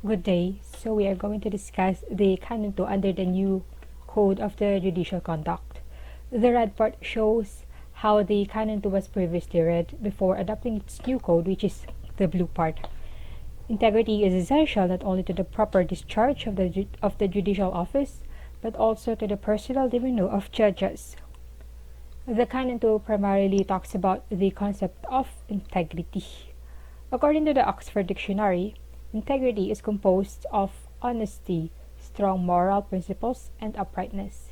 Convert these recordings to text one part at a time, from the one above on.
Good day. So we are going to discuss the Canon 2 under the new Code of the Judicial Conduct. The red part shows how the Canon 2 was previously read before adopting its new code, which is the blue part. Integrity is essential not only to the proper discharge of the judicial office, but also to the personal demeanor of judges. The Canon 2 primarily talks about the concept of integrity. According to the Oxford Dictionary, integrity is composed of honesty, strong moral principles, and uprightness.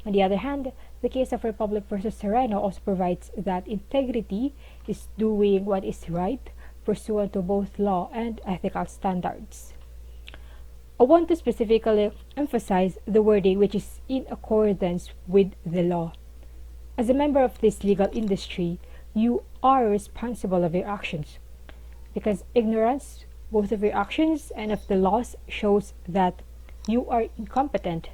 On the other hand, the case of Republic v. Sereno also provides that integrity is doing what is right pursuant to both law and ethical standards. I want to specifically emphasize the wording which is in accordance with the law. As a member of this legal industry, you are responsible of your actions, because ignorance both of your actions and of the laws shows that you are incompetent,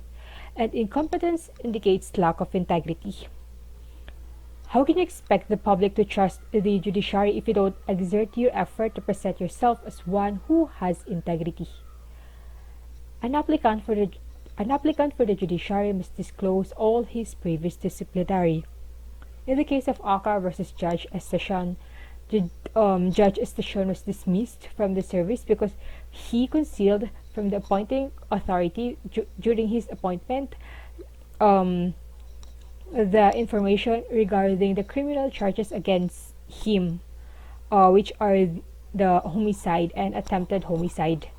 and incompetence indicates lack of integrity. How can you expect the public to trust the judiciary if you don't exert your effort to present yourself as one who has integrity? An applicant for the judiciary must disclose all his previous disciplinary. In the case of Aka versus Judge Estacion, Judge Estacion was dismissed from the service because he concealed from the appointing authority during his appointment the information regarding the criminal charges against him, which are the homicide and attempted homicide.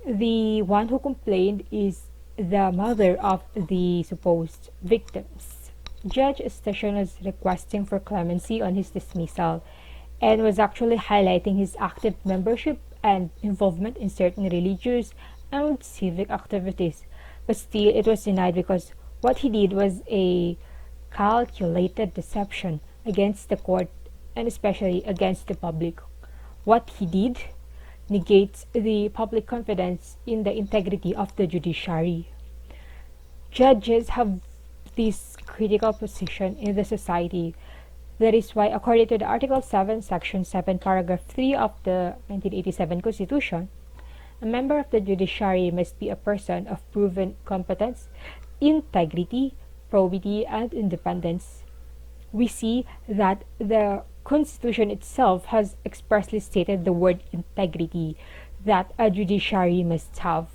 The one who complained is the mother of the supposed victims. Judge Estacion was requesting for clemency on his dismissal and was actually highlighting his active membership and involvement in certain religious and civic activities. But still, it was denied because what he did was a calculated deception against the court and especially against the public. What he did negates the public confidence in the integrity of the judiciary. Judges have this critical position in the society. That is why, according to the Article 7, Section 7, Paragraph 3 of the 1987 Constitution, a member of the judiciary must be a person of proven competence, integrity, probity, and independence. We see that the Constitution itself has expressly stated the word integrity that a judiciary must have.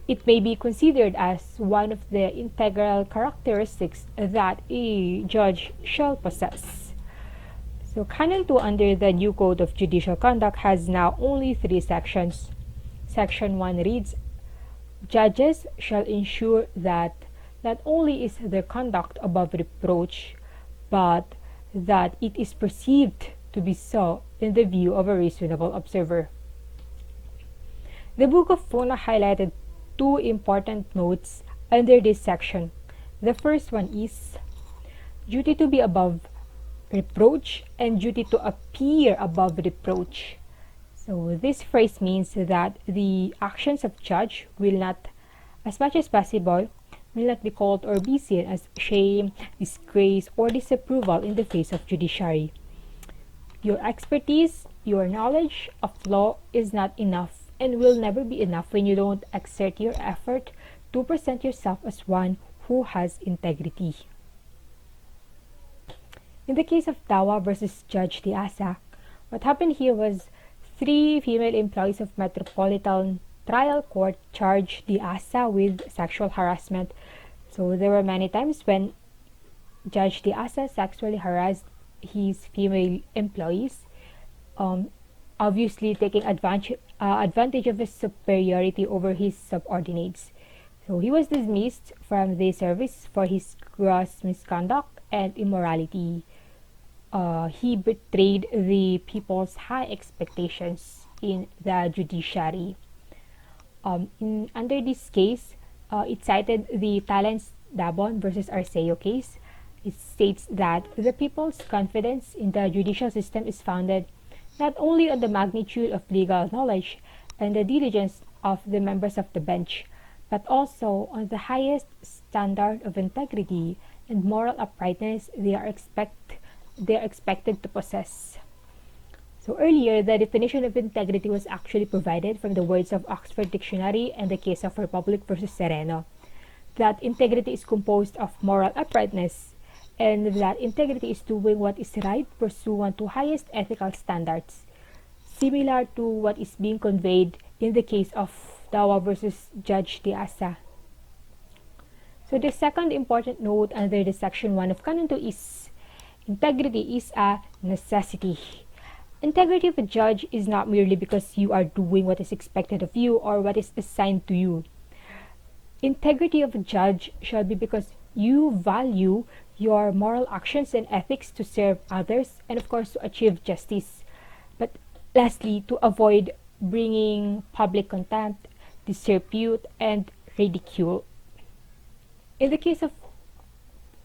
It may be considered as one of the integral characteristics that a judge shall possess. So Canon 2 under the new Code of Judicial Conduct has now only 3 sections. Section 1 reads, judges shall ensure that not only is their conduct above reproach, but that it is perceived to be so in the view of a reasonable observer. The Book of Fona highlighted 2 important notes under this section. The first one is duty to be above reproach and duty to appear above reproach. So this phrase means that the actions of judge will not, as much as possible, will not be called or be seen as shame, disgrace, or disapproval in the face of judiciary. Your expertise, your knowledge of law is not enough and will never be enough when you don't exert your effort to present yourself as one who has integrity. In the case of Dawa versus Judge Diasa, what happened here was 3 female employees of Metropolitan Trial Court charged Diasa with sexual harassment. So there were many times when Judge Diasa sexually harassed his female employees, obviously taking advantage of his superiority over his subordinates. So he was dismissed from the service for his gross misconduct and immorality. He betrayed the people's high expectations in the judiciary. Under this case, it cited the Talents Dabon versus Arceo case. It states that the people's confidence in the judicial system is founded not only on the magnitude of legal knowledge and the diligence of the members of the bench, but also on the highest standard of integrity and moral uprightness they are expected to possess. So earlier, the definition of integrity was actually provided from the words of Oxford Dictionary and the case of Republic versus Sereno, that integrity is composed of moral uprightness, and that integrity is doing what is right pursuant to highest ethical standards, similar to what is being conveyed in the case of Dawa versus Judge Diasa. So the second important note under the section 1 of Canon 2 is integrity is a necessity. Integrity of a judge is not merely because you are doing what is expected of you or what is assigned to you. Integrity of a judge shall be because you value your moral actions and ethics to serve others and of course to achieve justice. But lastly, to avoid bringing public contempt, disrepute, and ridicule. In the case of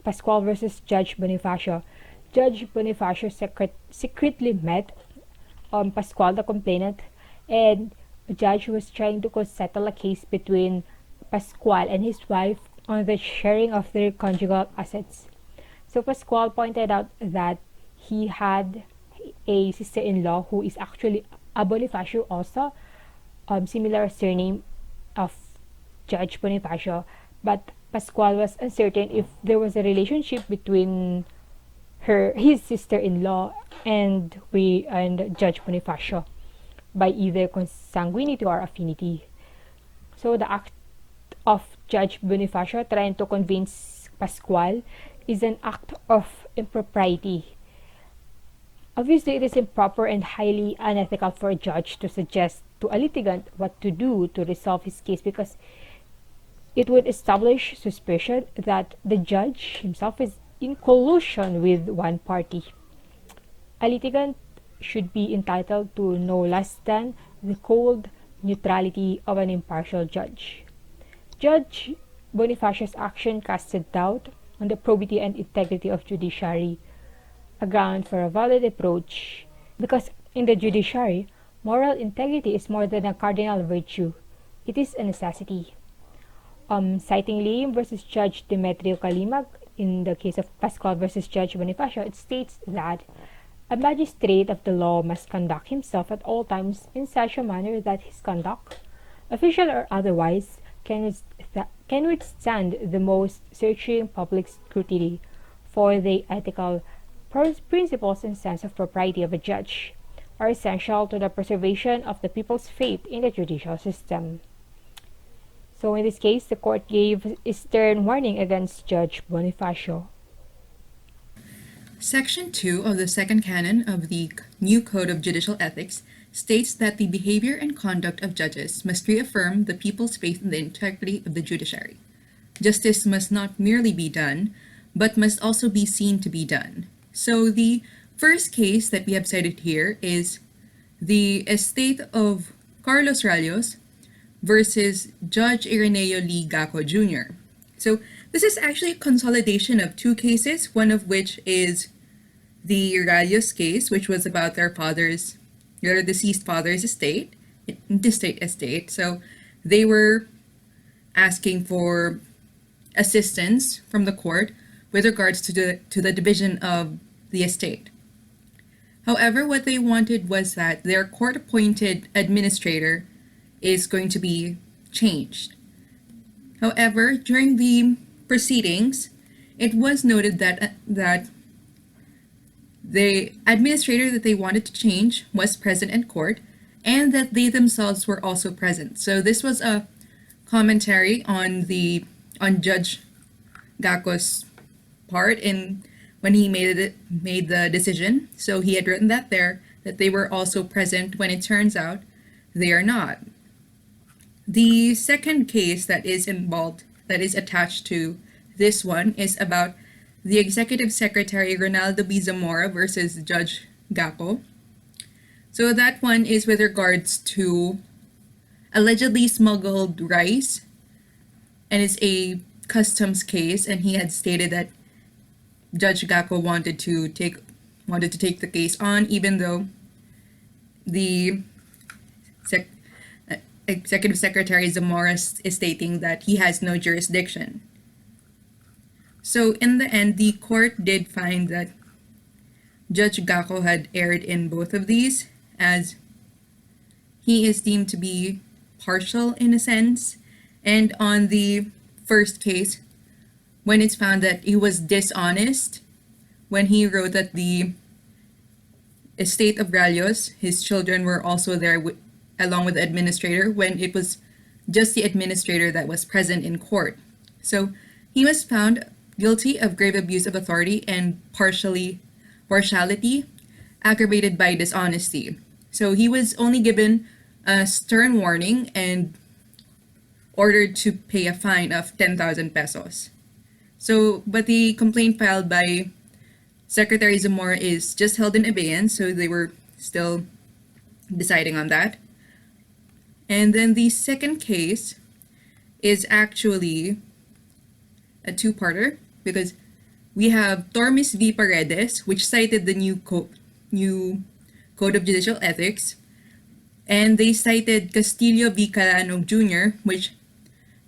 Pascual versus Judge Bonifacio, Judge Bonifacio secretly met Pascual, the complainant, and the judge was trying to settle a case between Pascual and his wife on the sharing of their conjugal assets. So Pascual pointed out that he had a sister-in-law who is actually a Bonifacio also, similar surname of Judge Bonifacio, but Pascual was uncertain if there was a relationship between his sister-in-law and Judge Bonifacio by either consanguinity or affinity. So the act of Judge Bonifacio trying to convince Pascual is an act of impropriety. Obviously, it is improper and highly unethical for a judge to suggest to a litigant what to do to resolve his case because it would establish suspicion that the judge himself is in collusion with one party. A litigant should be entitled to no less than the cold neutrality of an impartial judge. Judge Bonifacio's action casted doubt on the probity and integrity of judiciary, a ground for a valid reproach, because in the judiciary, moral integrity is more than a cardinal virtue. It is a necessity. Citing Lim versus Judge Demetrio Calimag, in the case of Pascual versus Judge Bonifacio, it states that a magistrate of the law must conduct himself at all times in such a manner that his conduct, official or otherwise, can withstand the most searching public scrutiny, for the ethical principles and sense of propriety of a judge are essential to the preservation of the people's faith in the judicial system. So in this case, the court gave a stern warning against Judge Bonifacio. Section 2 of the second canon of the new Code of Judicial Ethics states that the behavior and conduct of judges must reaffirm the people's faith in the integrity of the judiciary. Justice must not merely be done, but must also be seen to be done. So the first case that we have cited here is the estate of Carlos Ralios versus Judge Ireneo Lee Gaco Jr. So this is actually a consolidation of two cases, one of which is the Ralios case, which was about their deceased father's estate. So they were asking for assistance from the court with regards to the division of the estate. However, what they wanted was that their court-appointed administrator is going to be changed. However, during the proceedings, it was noted that the administrator that they wanted to change was present in court, and that they themselves were also present. So this was a commentary on Judge Gaco's part when he made the decision. So he had written that they were also present when it turns out they are not. The second case that is involved, that is attached to this one, is about the Executive Secretary Ronaldo B. Zamora versus Judge Gaco. So that one is with regards to allegedly smuggled rice, and it's a customs case, and he had stated that Judge Gaco wanted to take the case on, even though the Executive Secretary Zamora is stating that he has no jurisdiction. So in the end, the court did find that Judge Gaco had erred in both of these, as he is deemed to be partial in a sense. And on the first case, when it's found that he was dishonest when he wrote that the estate of Gralios, his children were also there along with the administrator, when it was just the administrator that was present in court. So he was found guilty of grave abuse of authority and partiality aggravated by dishonesty. So he was only given a stern warning and ordered to pay a fine of 10,000 pesos. So, but the complaint filed by Secretary Zamora is just held in abeyance, so they were still deciding on that. And then the second case is actually a two-parter because we have Tormes v. Paredes, which cited the new Code of Judicial Ethics, and they cited Castillo v. Calanog Jr., which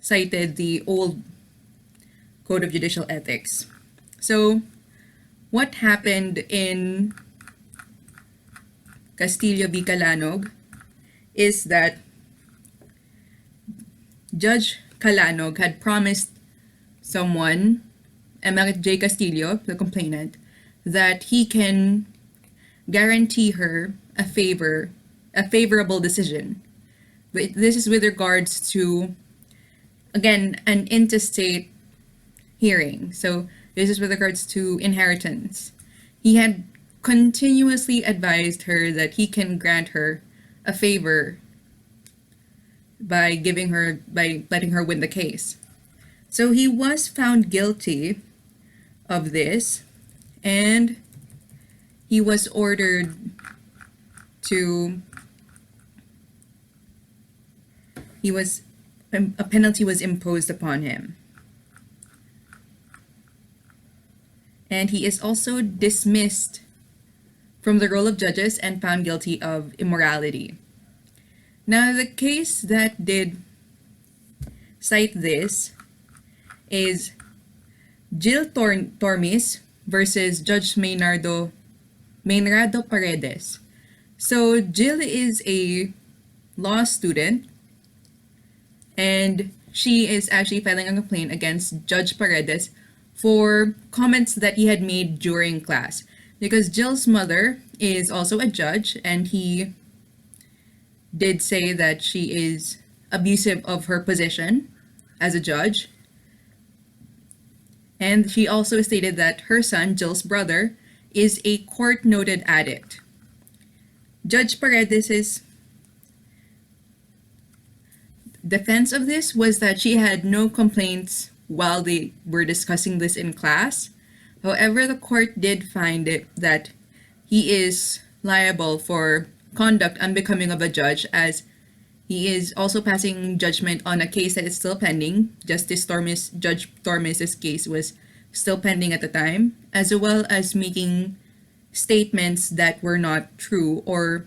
cited the old Code of Judicial Ethics. So, what happened in Castillo v. Calanog is that Judge Calanog had promised someone, Emerick J. Castillo, the complainant, that he can guarantee her a favorable decision. But this is with regards to, again, an intestate hearing. So this is with regards to inheritance. He had continuously advised her that he can grant her a favor by letting her win the case. So he was found guilty of this, and he was ordered to a penalty was imposed upon him. And he is also dismissed from the role of judges and found guilty of immorality. Now, the case that did cite this is Jill Tormes versus Judge Maynardo Paredes. So Jill is a law student, and she is actually filing a complaint against Judge Paredes for comments that he had made during class. Because Jill's mother is also a judge, and he did say that she is abusive of her position as a judge. And she also stated that her son, Jill's brother, is a court-noted addict. Judge Paredes's defense of this was that she had no complaints while they were discussing this in class. However, the court did find it that he is liable for conduct unbecoming of a judge, as he is also passing judgment on a case that is still pending. Judge Tormes' case was still pending at the time, as well as making statements that were not true or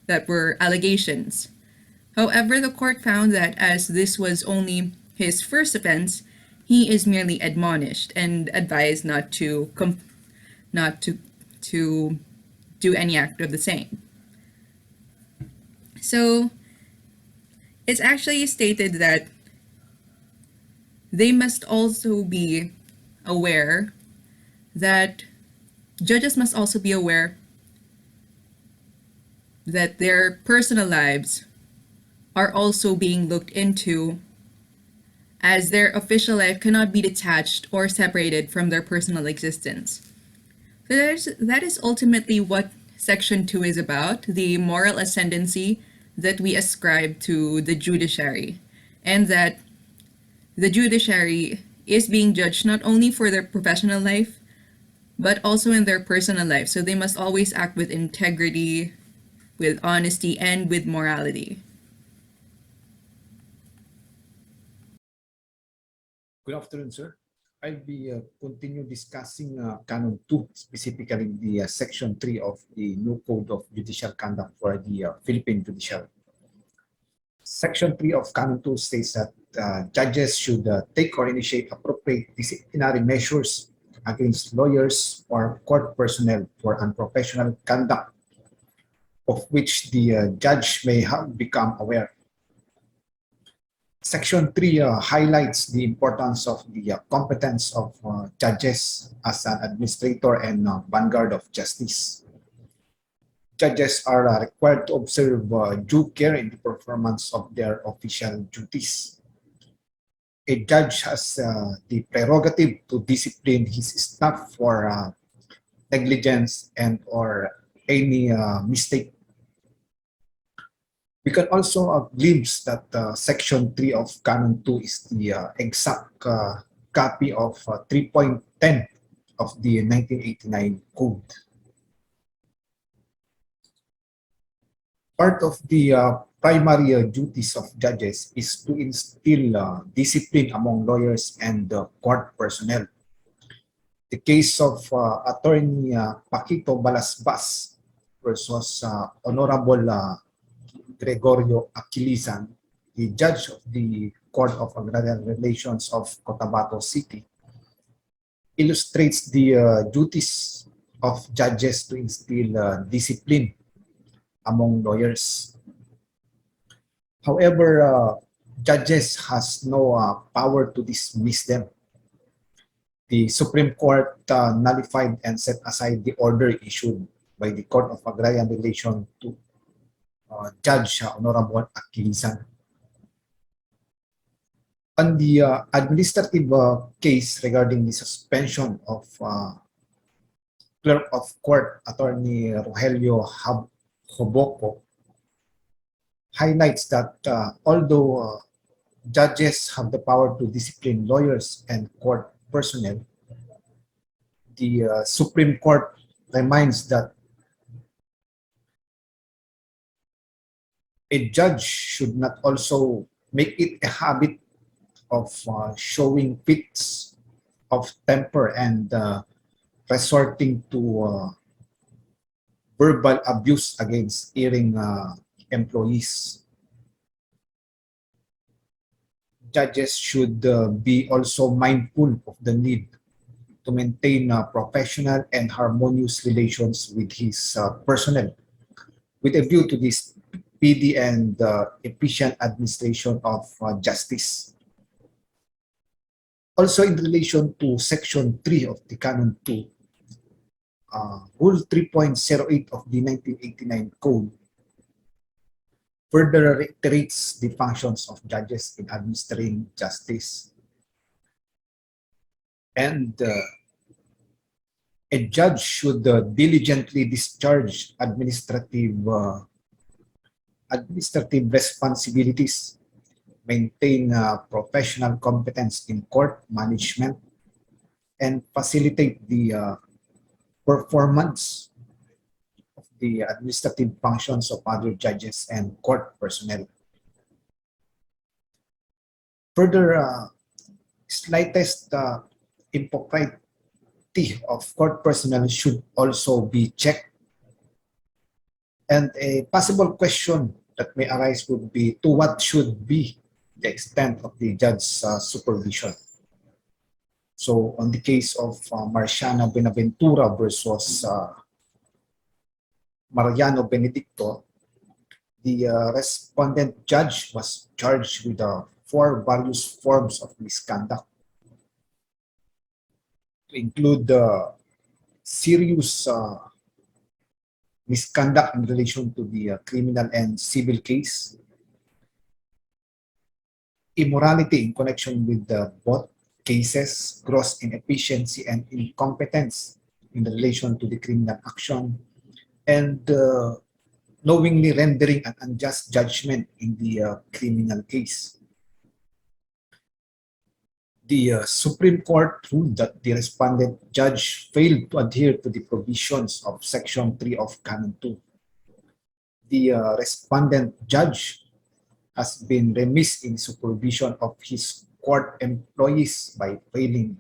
that were allegations. However, the court found that as this was only his first offense, he is merely admonished and advised not to do any act of the same. So it's actually stated that they must also be aware that judges must also be aware that their personal lives are also being looked into, as their official life cannot be detached or separated from their personal existence. So that is ultimately what Section 2 is about, the moral ascendancy that we ascribe to the judiciary, and that the judiciary is being judged not only for their professional life, but also in their personal life. So they must always act with integrity, with honesty, and with morality. Good afternoon, sir. I'll be continue discussing Canon 2, specifically the Section 3 of the new Code of Judicial Conduct for the Philippine Judiciary. Section 3 of Canon 2 states that judges should take or initiate appropriate disciplinary measures against lawyers or court personnel for unprofessional conduct of which the judge may have become aware. Section 3 highlights the importance of the competence of judges as an administrator and vanguard of justice. Judges are required to observe due care in the performance of their official duties. A judge has the prerogative to discipline his staff for negligence and or any mistake. We can also glimpse that Section 3 of Canon 2 is the exact copy of 3.10 of the 1989 Code. Part of the primary duties of judges is to instill discipline among lawyers and court personnel. The case of Attorney Paquito Balasbas versus Honorable Gregorio Aquilizan, the judge of the Court of Agrarian Relations of Cotabato City, illustrates the duties of judges to instill discipline among lawyers. However, judges has no power to dismiss them. The Supreme Court nullified and set aside the order issued by the Court of Agrarian Relations to Judge Honorable Aquilizan. On the administrative case regarding the suspension of Clerk of Court Attorney Rogelio Hoboco, highlights that although judges have the power to discipline lawyers and court personnel, the Supreme Court reminds that a judge should not also make it a habit of showing fits of temper and resorting to verbal abuse against erring employees. Judges should be also mindful of the need to maintain professional and harmonious relations with his personnel, with a view to this speedy and efficient administration of justice. Also, in relation to Section 3 of the Canon 2, Rule 3.08 of the 1989 Code further reiterates the functions of judges in administering justice. And a judge should diligently discharge administrative responsibilities, maintain professional competence in court management, and facilitate the performance of the administrative functions of other judges and court personnel. Further, slightest impropriety of court personnel should also be checked. And a possible question that may arise would be, to what should be the extent of the judge's supervision? So on the case of Marciana Benaventura versus Mariano Benedicto, the respondent judge was charged with 4 various forms of misconduct, to include serious misconduct in relation to the criminal and civil case, immorality in connection with both cases, gross inefficiency and incompetence in relation to the criminal action, and knowingly rendering an unjust judgment in the criminal case. The Supreme Court ruled that the respondent judge failed to adhere to the provisions of Section 3 of Canon 2. The respondent judge has been remiss in supervision of his court employees by failing,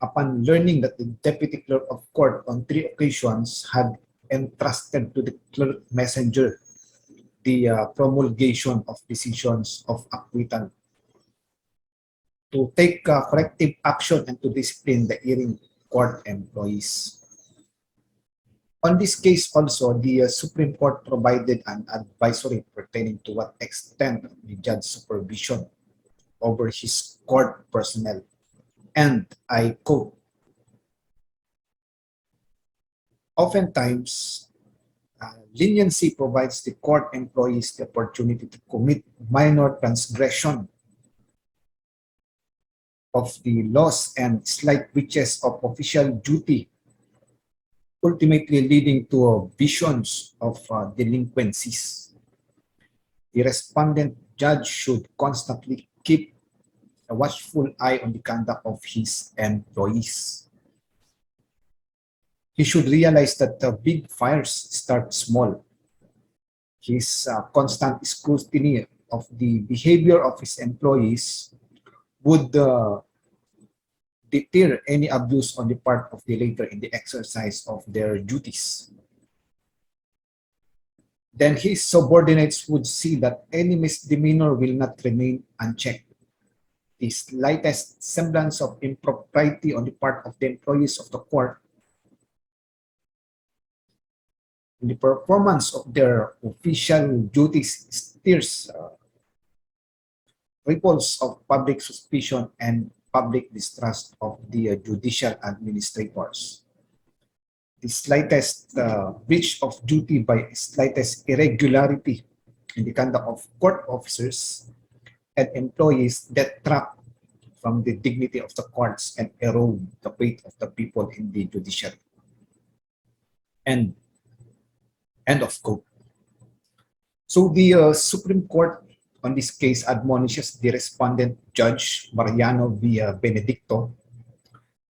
upon learning that the deputy clerk of court on 3 occasions had entrusted to the clerk messenger the promulgation of decisions of acquittal, to take corrective action and to discipline the erring court employees. On this case also, the Supreme Court provided an advisory pertaining to what extent the judge's supervision over his court personnel. And I quote, oftentimes, leniency provides the court employees the opportunity to commit minor transgression of the laws and slight breaches of official duty, ultimately leading to visions of delinquencies. The respondent judge should constantly keep a watchful eye on the conduct of his employees. He should realize that big fires start small. His constant scrutiny of the behavior of his employees would deter any abuse on the part of the latter in the exercise of their duties. Then his subordinates would see that any misdemeanor will not remain unchecked. The slightest semblance of impropriety on the part of the employees of the court in the performance of their official duties stirs ripples of public suspicion and public distrust of the judicial administrators. The slightest breach of duty by slightest irregularity in the conduct of court officers and employees detract from the dignity of the courts and erode the faith of the people in the judiciary. End of quote. So the Supreme Court on this case admonishes the respondent Judge Mariano V. Benedicto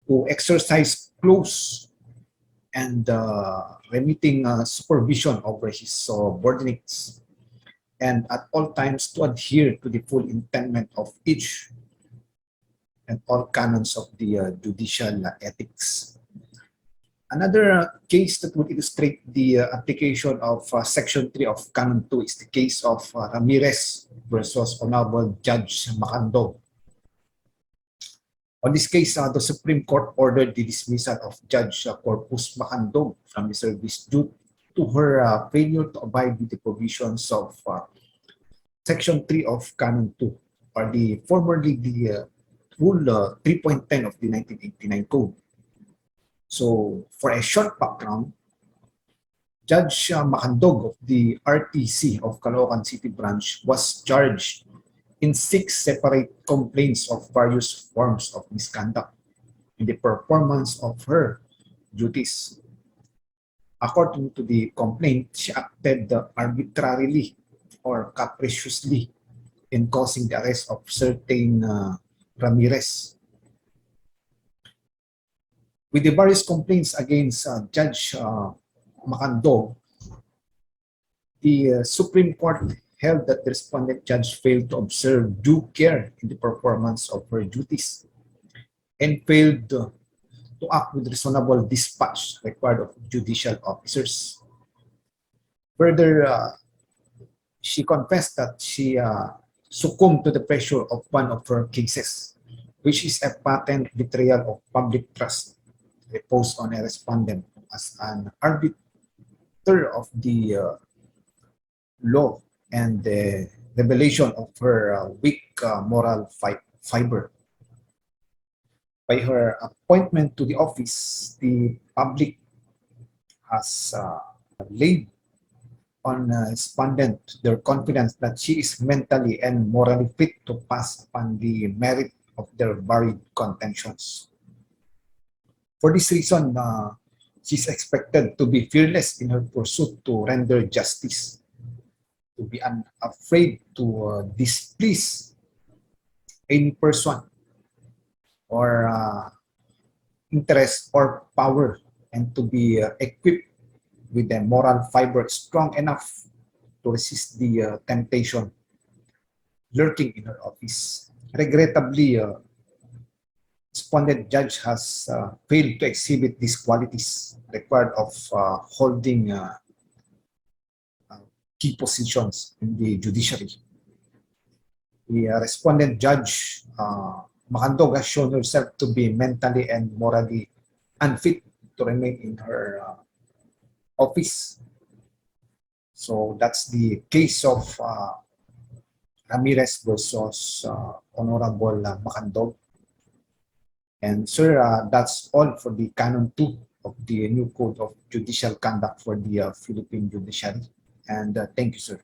to exercise close and remitting supervision over his subordinates, and at all times to adhere to the full intentment of each and all canons of the judicial ethics. Another case that would illustrate the application of Section 3 of Canon 2 is the case of Ramirez versus Honorable Judge Macandog. On this case, the Supreme Court ordered the dismissal of Judge Corpus Macandog from the service due to her failure to abide with the provisions of Section 3 of Canon 2, or the formerly the Rule 3.10 of the 1989 Code. So, for a short background, Judge Macandog of the RTC of Caloocan City Branch was charged in 6 separate complaints of various forms of misconduct in the performance of her duties. According to the complaint, she acted arbitrarily or capriciously in causing the arrest of certain Ramirez. With the various complaints against Judge Macandog, the Supreme Court held that the respondent judge failed to observe due care in the performance of her duties and failed to act with reasonable dispatch required of judicial officers. Further, she confessed that she succumbed to the pressure of one of her cases, which is a patent betrayal of public trust reposed on a respondent as an arbiter of the law and the revelation of her weak moral fiber. By her appointment to the office, the public has laid on respondent their confidence that she is mentally and morally fit to pass upon the merit of their varied contentions. For this reason, she is expected to be fearless in her pursuit to render justice, to be unafraid to displease any person or interest or power, and to be equipped with a moral fiber strong enough to resist the temptation lurking in her office. Regrettably, respondent judge has failed to exhibit these qualities required of holding key positions in the judiciary. The respondent judge, Macandog, has shown herself to be mentally and morally unfit to remain in her office. So that's the case of Ramirez versus Honorable Macandog. And sir, that's all for the Canon 2 of the new Code of Judicial Conduct for the Philippine Judiciary. And thank you, sir.